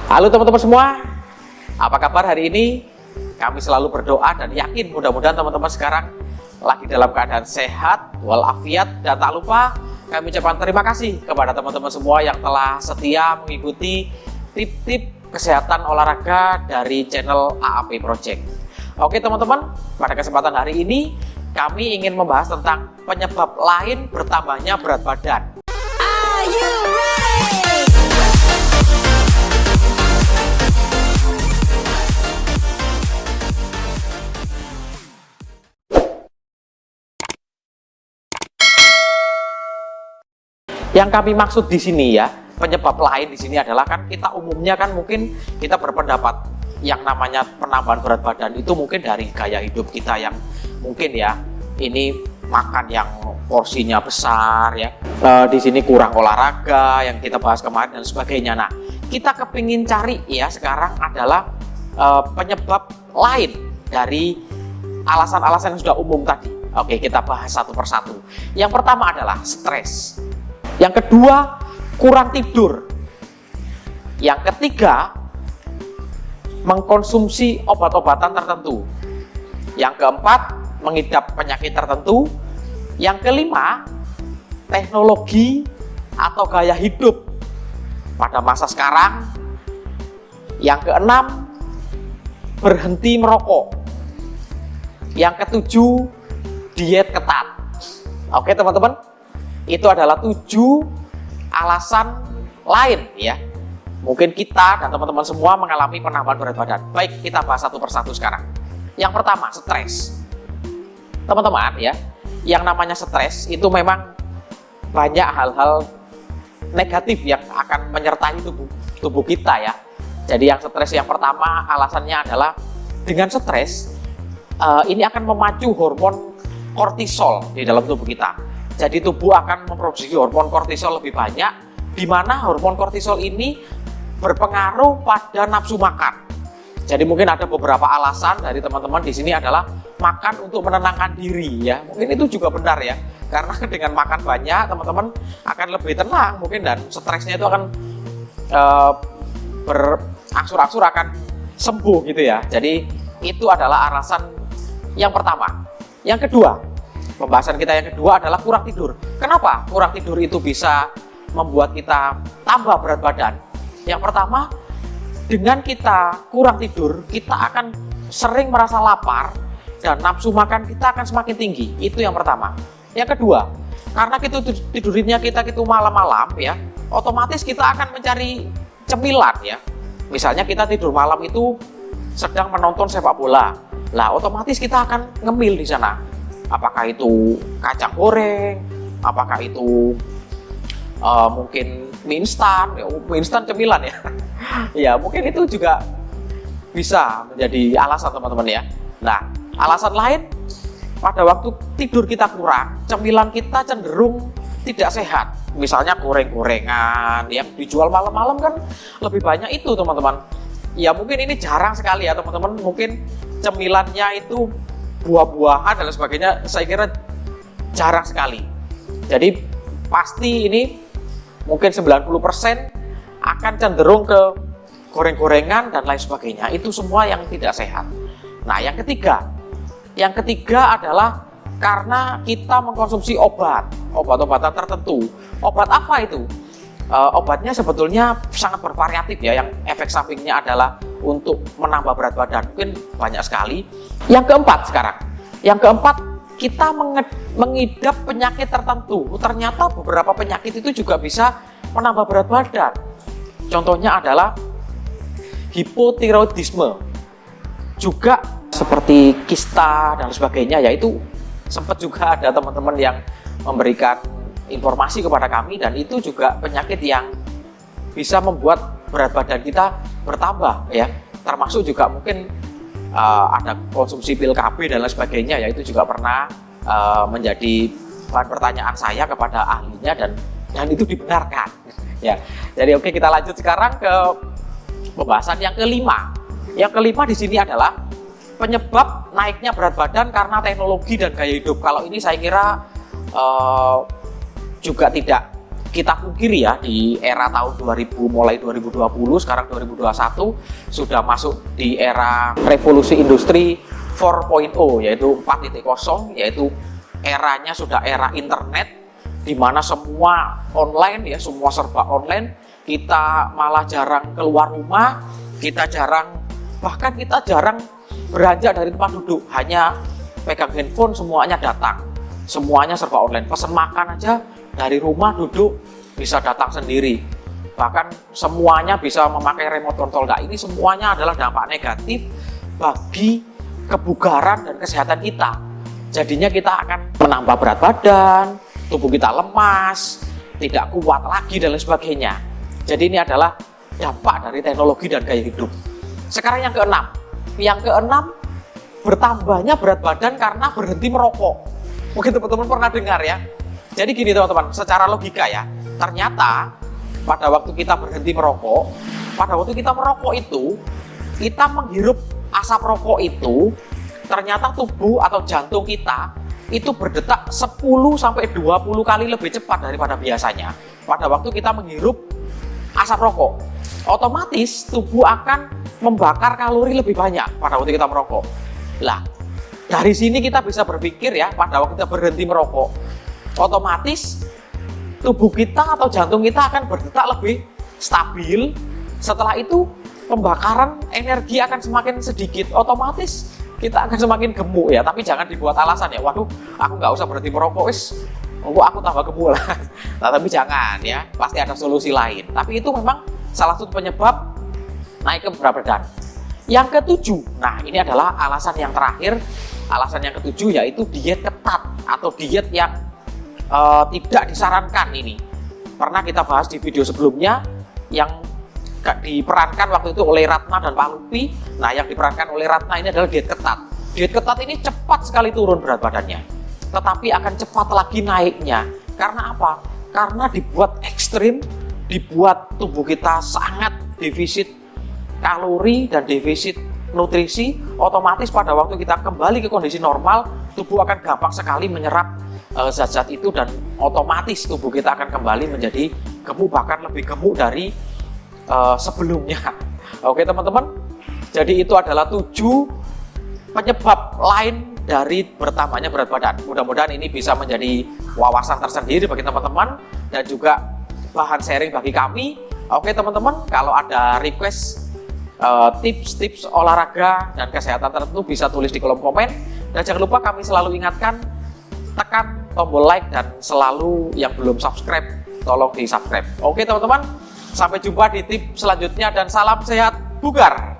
Halo teman-teman semua, apa kabar hari ini? Kami selalu berdoa dan yakin mudah-mudahan teman-teman sekarang lagi dalam keadaan sehat, walafiat, dan tak lupa kami ucapkan terima kasih kepada teman-teman semua yang telah setia mengikuti tip-tip kesehatan olahraga dari channel AAP Project. Oke teman-teman, pada kesempatan hari ini kami ingin membahas tentang penyebab lain bertambahnya berat badan. Yang kami maksud di sini ya, penyebab lain di sini adalah kan kita umumnya kan mungkin kita berpendapat yang namanya penambahan berat badan itu mungkin dari gaya hidup kita yang mungkin ya ini makan yang porsinya besar ya, di sini kurang olahraga yang kita bahas kemarin dan sebagainya. Nah, kita kepingin cari ya sekarang adalah penyebab lain dari alasan-alasan yang sudah umum tadi. Oke, kita bahas satu persatu. Yang pertama adalah stres. Yang kedua, kurang tidur. Yang ketiga, mengkonsumsi obat-obatan tertentu. Yang keempat, mengidap penyakit tertentu. Yang kelima, teknologi atau gaya hidup pada masa sekarang. Yang keenam, berhenti merokok. Yang ketujuh, diet ketat. Oke teman-teman, itu adalah 7 alasan lain ya. Mungkin kita dan teman-teman semua mengalami penambahan berat badan. Baik, kita bahas satu persatu sekarang. Yang pertama, stres. Teman-teman ya, yang namanya stres itu memang banyak hal-hal negatif yang akan menyertai tubuh kita ya. Jadi yang stres yang pertama alasannya adalah dengan stres ini akan memacu hormon kortisol di dalam tubuh kita. Jadi tubuh akan memproduksi hormon kortisol lebih banyak, di mana hormon kortisol ini berpengaruh pada nafsu makan. Jadi mungkin ada beberapa alasan dari teman-teman di sini adalah makan untuk menenangkan diri ya. Mungkin itu juga benar ya, karena dengan makan banyak teman-teman akan lebih tenang mungkin dan stresnya itu akan berangsur-angsur akan sembuh gitu ya. Jadi itu adalah alasan yang pertama. Yang kedua, pembahasan kita yang kedua adalah kurang tidur. Kenapa kurang tidur itu bisa membuat kita tambah berat badan? Yang pertama, dengan kita kurang tidur, kita akan sering merasa lapar dan nafsu makan kita akan semakin tinggi. Itu yang pertama. Yang kedua, karena kita tidurnya kita itu malam-malam ya, otomatis kita akan mencari cemilan ya. Misalnya kita tidur malam itu sedang menonton sepak bola. Lah, otomatis kita akan ngemil di sana. Apakah itu kacang goreng, apakah itu mungkin mie instan, mie instan cemilan ya. Ya mungkin itu juga bisa menjadi alasan teman-teman ya. Nah, alasan lain pada waktu tidur kita kurang, cemilan kita cenderung tidak sehat. Misalnya goreng-gorengan yang dijual malam-malam kan lebih banyak itu teman-teman. Ya mungkin ini jarang sekali ya teman-teman, mungkin cemilannya itu buah-buahan dan sebagainya, saya kira jarang sekali. Jadi pasti ini mungkin 90% akan cenderung ke goreng-gorengan dan lain sebagainya. Itu semua yang tidak sehat. Nah, yang ketiga adalah karena kita mengkonsumsi obat-obatan tertentu. Obat apa itu? Obatnya sebetulnya sangat bervariatif ya, yang efek sampingnya adalah untuk menambah berat badan mungkin banyak sekali. Yang keempat kita mengidap penyakit tertentu. Ternyata beberapa penyakit itu juga bisa menambah berat badan. Contohnya adalah hipotiroidisme, juga seperti kista dan sebagainya, yaitu sempat juga ada teman-teman yang memberikan informasi kepada kami, dan itu juga penyakit yang bisa membuat berat badan kita bertambah ya. Termasuk juga mungkin ada konsumsi pil KB dan lain sebagainya ya, itu juga pernah menjadi bahan pertanyaan saya kepada ahlinya dan itu dibenarkan ya. Jadi oke, kita lanjut sekarang ke pembahasan yang kelima. Yang kelima di sini adalah penyebab naiknya berat badan karena teknologi dan gaya hidup. Kalau ini saya kira juga tidak kita pungkiri ya, di era tahun 2000, mulai 2020, sekarang 2021, sudah masuk di era revolusi industri 4.0, yaitu 4.0, yaitu eranya sudah era internet, di mana semua online ya, semua serba online. Kita malah jarang keluar rumah, bahkan kita jarang beranjak dari tempat duduk, hanya pegang handphone semuanya datang. Semuanya serba online, pesen makan aja dari rumah duduk bisa datang sendiri. Bahkan semuanya bisa memakai remote control. Nah, ini semuanya adalah dampak negatif bagi kebugaran dan kesehatan kita. Jadinya kita akan menambah berat badan, tubuh kita lemas, tidak kuat lagi dan lain sebagainya. Jadi ini adalah dampak dari teknologi dan gaya hidup. Sekarang yang keenam. Yang keenam, bertambahnya berat badan karena berhenti merokok. Mungkin teman-teman pernah dengar ya. Jadi gini teman-teman, secara logika ya, ternyata pada waktu kita berhenti merokok, itu, kita menghirup asap rokok itu, ternyata tubuh atau jantung kita itu berdetak 10-20 kali lebih cepat daripada biasanya. Pada waktu kita menghirup asap rokok, otomatis tubuh akan membakar kalori lebih banyak pada waktu kita merokok. Lah, dari sini kita bisa berpikir ya, pada waktu kita berhenti merokok, otomatis tubuh kita atau jantung kita akan berdetak lebih stabil. Setelah itu pembakaran energi akan semakin sedikit, otomatis kita akan semakin gemuk ya. Tapi jangan dibuat alasan ya, waduh aku nggak usah berhenti merokok, aku tambah gemuk lah. Nah, tapi jangan ya, pasti ada solusi lain. Tapi itu memang salah satu penyebab naik ke berat badan. Yang ketujuh, nah ini adalah alasan yang terakhir. Alasan yang ketujuh yaitu diet ketat atau diet yang tidak disarankan. Ini pernah kita bahas di video sebelumnya, yang diperankan waktu itu oleh Ratna dan Pak Lupi. Nah, yang diperankan oleh Ratna ini adalah diet ketat. Diet ketat ini cepat sekali turun berat badannya, tetapi akan cepat lagi naiknya. Karena apa? Karena dibuat ekstrim, dibuat tubuh kita sangat defisit kalori dan defisit nutrisi. Otomatis pada waktu kita kembali ke kondisi normal, tubuh akan gampang sekali menyerap zat-zat itu, dan otomatis tubuh kita akan kembali menjadi gemuk, bahkan lebih gemuk dari sebelumnya. Oke teman-teman, jadi itu adalah 7 penyebab lain dari bertambahnya berat badan. Mudah-mudahan ini bisa menjadi wawasan tersendiri bagi teman-teman dan juga bahan sharing bagi kami. Oke teman-teman, kalau ada request tips-tips olahraga dan kesehatan tertentu bisa tulis di kolom komen. Dan jangan lupa kami selalu ingatkan, tekan tombol like, dan selalu yang belum subscribe tolong di subscribe. Oke teman-teman, sampai jumpa di tips selanjutnya dan salam sehat bugar.